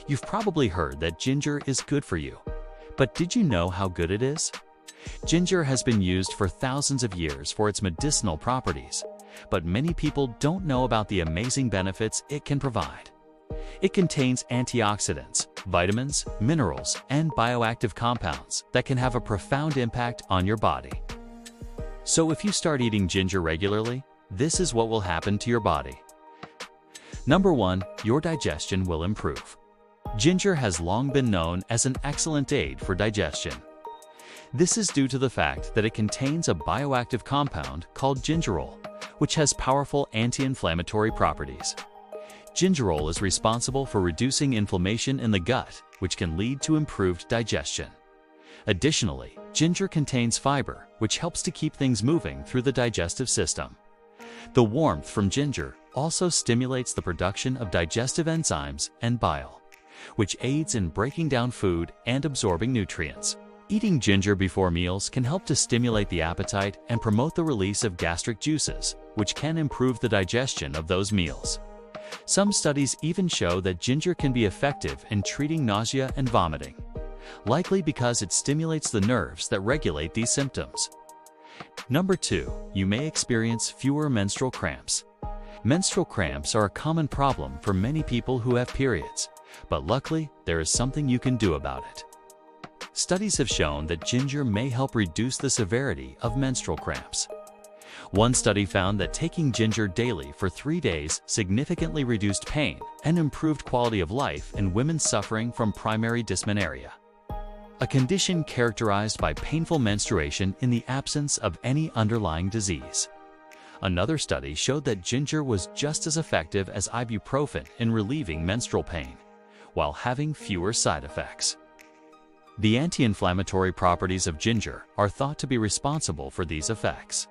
You've probably heard that ginger is good for you. But did you know how good it is? Ginger has been used for thousands of years for its medicinal properties, but many people don't know about the amazing benefits it can provide. It contains antioxidants, vitamins, minerals, and bioactive compounds that can have a profound impact on your body. So if you start eating ginger regularly, this is what will happen to your body. Number 1, your digestion will improve. Ginger has long been known as an excellent aid for digestion. This is due to the fact that it contains a bioactive compound called gingerol, which has powerful anti-inflammatory properties. Gingerol is responsible for reducing inflammation in the gut, which can lead to improved digestion. Additionally, ginger contains fiber, which helps to keep things moving through the digestive system. The warmth from ginger also stimulates the production of digestive enzymes and bile, which aids in breaking down food and absorbing nutrients. Eating ginger before meals can help to stimulate the appetite and promote the release of gastric juices, which can improve the digestion of those meals. Some studies even show that ginger can be effective in treating nausea and vomiting, likely because it stimulates the nerves that regulate these symptoms. Number 2, you may experience fewer menstrual cramps. Menstrual cramps are a common problem for many people who have periods, but luckily, there is something you can do about it. Studies have shown that ginger may help reduce the severity of menstrual cramps. One study found that taking ginger daily for 3 days significantly reduced pain and improved quality of life in women suffering from primary dysmenorrhea, a condition characterized by painful menstruation in the absence of any underlying disease. Another study showed that ginger was just as effective as ibuprofen in relieving menstrual pain, while having fewer side effects. The anti-inflammatory properties of ginger are thought to be responsible for these effects.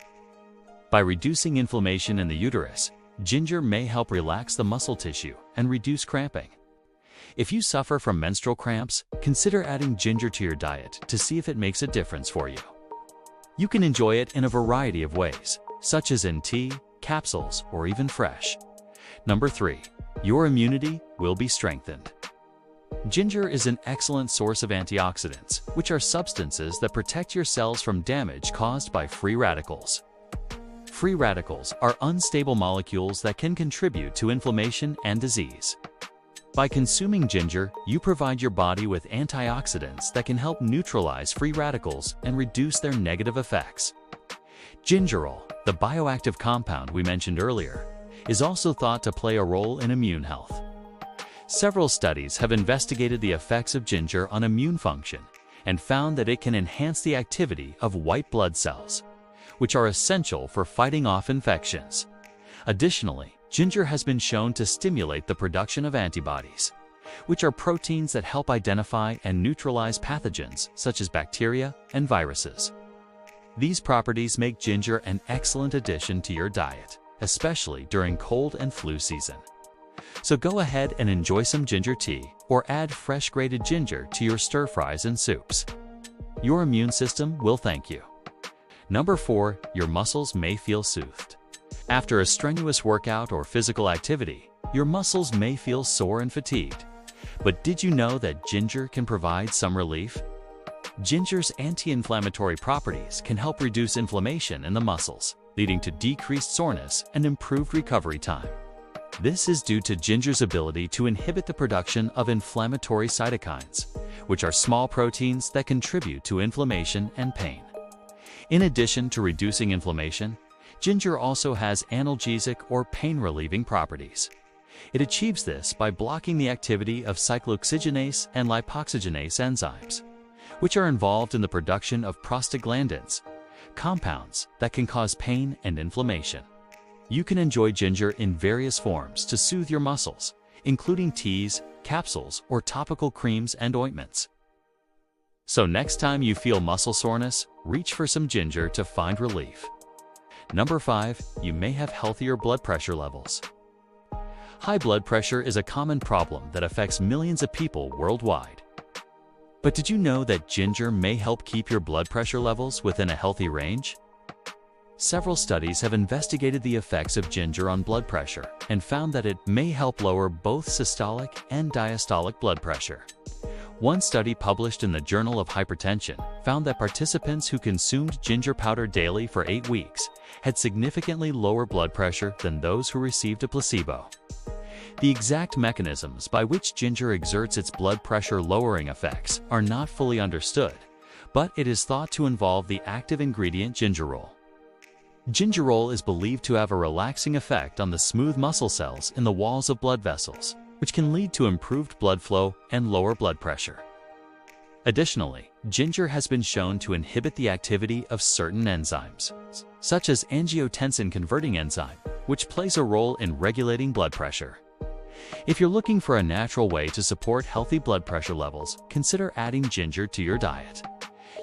By reducing inflammation in the uterus, ginger may help relax the muscle tissue and reduce cramping. If you suffer from menstrual cramps, consider adding ginger to your diet to see if it makes a difference for you. You can enjoy it in a variety of ways, such as in tea, capsules, or even fresh. Number 3, your immunity will be strengthened. Ginger is an excellent source of antioxidants, which are substances that protect your cells from damage caused by free radicals. Free radicals are unstable molecules that can contribute to inflammation and disease. By consuming ginger, you provide your body with antioxidants that can help neutralize free radicals and reduce their negative effects. Gingerol, the bioactive compound we mentioned earlier, is also thought to play a role in immune health. Several studies have investigated the effects of ginger on immune function and found that it can enhance the activity of white blood cells, which are essential for fighting off infections. Additionally, ginger has been shown to stimulate the production of antibodies, which are proteins that help identify and neutralize pathogens such as bacteria and viruses. These properties make ginger an excellent addition to your diet, especially during cold and flu season. So go ahead and enjoy some ginger tea or add fresh grated ginger to your stir-fries and soups. Your immune system will thank you. Number 4, your muscles may feel soothed. After a strenuous workout or physical activity, your muscles may feel sore and fatigued. But did you know that ginger can provide some relief? Ginger's anti-inflammatory properties can help reduce inflammation in the muscles, leading to decreased soreness and improved recovery time. This is due to ginger's ability to inhibit the production of inflammatory cytokines, which are small proteins that contribute to inflammation and pain. In addition to reducing inflammation, ginger also has analgesic or pain-relieving properties. It achieves this by blocking the activity of cyclooxygenase and lipoxygenase enzymes, which are involved in the production of prostaglandins, compounds that can cause pain and inflammation. You can enjoy ginger in various forms to soothe your muscles, including teas, capsules, or topical creams and ointments. So next time you feel muscle soreness, reach for some ginger to find relief. Number 5, you may have healthier blood pressure levels. High blood pressure is a common problem that affects millions of people worldwide. But did you know that ginger may help keep your blood pressure levels within a healthy range? Several studies have investigated the effects of ginger on blood pressure and found that it may help lower both systolic and diastolic blood pressure. One study published in the Journal of Hypertension found that participants who consumed ginger powder daily for 8 weeks had significantly lower blood pressure than those who received a placebo. The exact mechanisms by which ginger exerts its blood pressure lowering effects are not fully understood, but it is thought to involve the active ingredient gingerol. Gingerol is believed to have a relaxing effect on the smooth muscle cells in the walls of blood vessels, which can lead to improved blood flow and lower blood pressure. Additionally, ginger has been shown to inhibit the activity of certain enzymes, such as angiotensin-converting enzyme, which plays a role in regulating blood pressure. If you're looking for a natural way to support healthy blood pressure levels, consider adding ginger to your diet.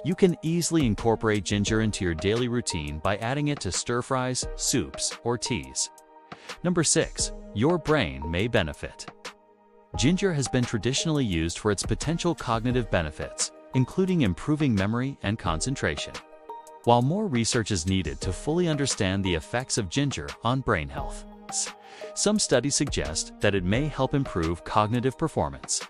You can easily incorporate ginger into your daily routine by adding it to stir-fries, soups, or teas. Number 6. Your brain may benefit. Ginger has been traditionally used for its potential cognitive benefits, including improving memory and concentration. While more research is needed to fully understand the effects of ginger on brain health, some studies suggest that it may help improve cognitive performance.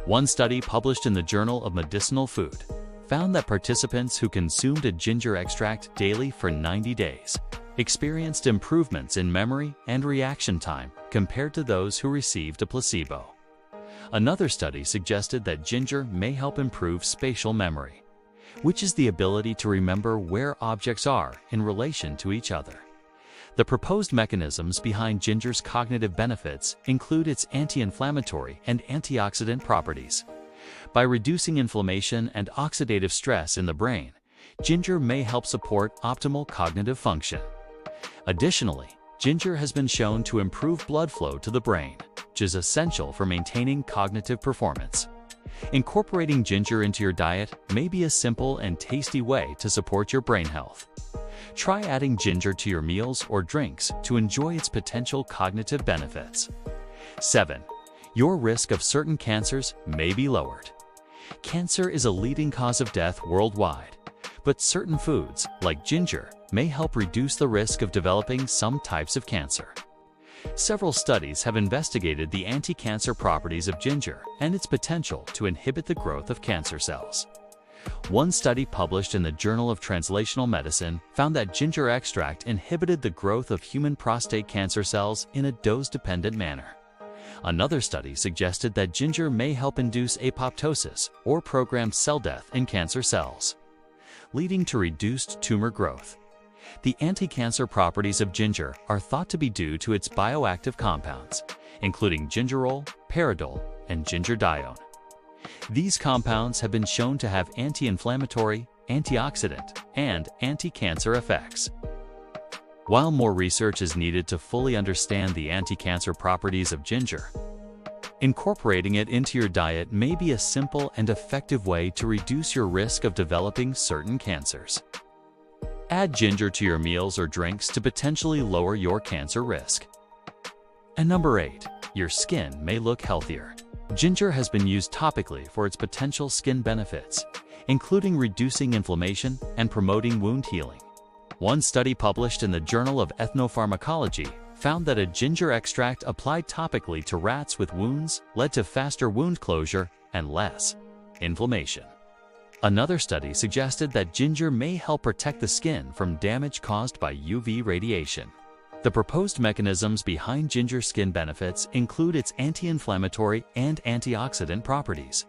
One study published in the Journal of Medicinal Food found that participants who consumed a ginger extract daily for 90 days experienced improvements in memory and reaction time compared to those who received a placebo. Another study suggested that ginger may help improve spatial memory, which is the ability to remember where objects are in relation to each other. The proposed mechanisms behind ginger's cognitive benefits include its anti-inflammatory and antioxidant properties. By reducing inflammation and oxidative stress in the brain, ginger may help support optimal cognitive function. Additionally, ginger has been shown to improve blood flow to the brain, which is essential for maintaining cognitive performance. Incorporating ginger into your diet may be a simple and tasty way to support your brain health. Try adding ginger to your meals or drinks to enjoy its potential cognitive benefits. 7. Your risk of certain cancers may be lowered. Cancer is a leading cause of death worldwide, but certain foods, like ginger, may help reduce the risk of developing some types of cancer. Several studies have investigated the anti-cancer properties of ginger and its potential to inhibit the growth of cancer cells. One study published in the Journal of Translational Medicine found that ginger extract inhibited the growth of human prostate cancer cells in a dose-dependent manner. Another study suggested that ginger may help induce apoptosis or programmed cell death in cancer cells, leading to reduced tumor growth. The anti-cancer properties of ginger are thought to be due to its bioactive compounds, including gingerol, peridol, and gingerdione. These compounds have been shown to have anti-inflammatory, antioxidant, and anti-cancer effects. While more research is needed to fully understand the anti-cancer properties of ginger, incorporating it into your diet may be a simple and effective way to reduce your risk of developing certain cancers. Add ginger to your meals or drinks to potentially lower your cancer risk. And number 8, your skin may look healthier. Ginger has been used topically for its potential skin benefits, including reducing inflammation and promoting wound healing. One study published in the Journal of Ethnopharmacology found that a ginger extract applied topically to rats with wounds led to faster wound closure and less inflammation. Another study suggested that ginger may help protect the skin from damage caused by UV radiation. The proposed mechanisms behind ginger skin benefits include its anti-inflammatory and antioxidant properties.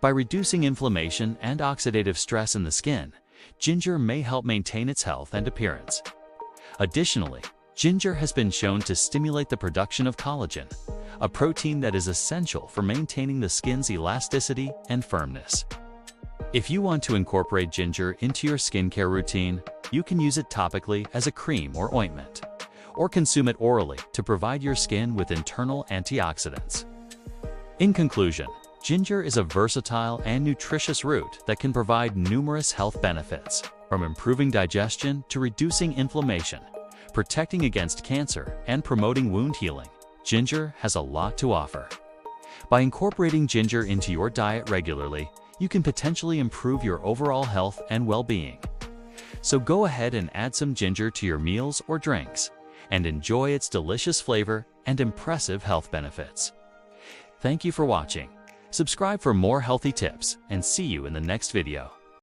By reducing inflammation and oxidative stress in the skin, ginger may help maintain its health and appearance. Additionally, ginger has been shown to stimulate the production of collagen, a protein that is essential for maintaining the skin's elasticity and firmness. If you want to incorporate ginger into your skincare routine, you can use it topically as a cream or ointment, or consume it orally to provide your skin with internal antioxidants. In conclusion, ginger is a versatile and nutritious root that can provide numerous health benefits, from improving digestion to reducing inflammation, protecting against cancer, and promoting wound healing. Ginger has a lot to offer. By incorporating ginger into your diet regularly, you can potentially improve your overall health and well-being. So go ahead and add some ginger to your meals or drinks and enjoy its delicious flavor and impressive health benefits. Thank you for watching. Subscribe for more healthy tips and see you in the next video.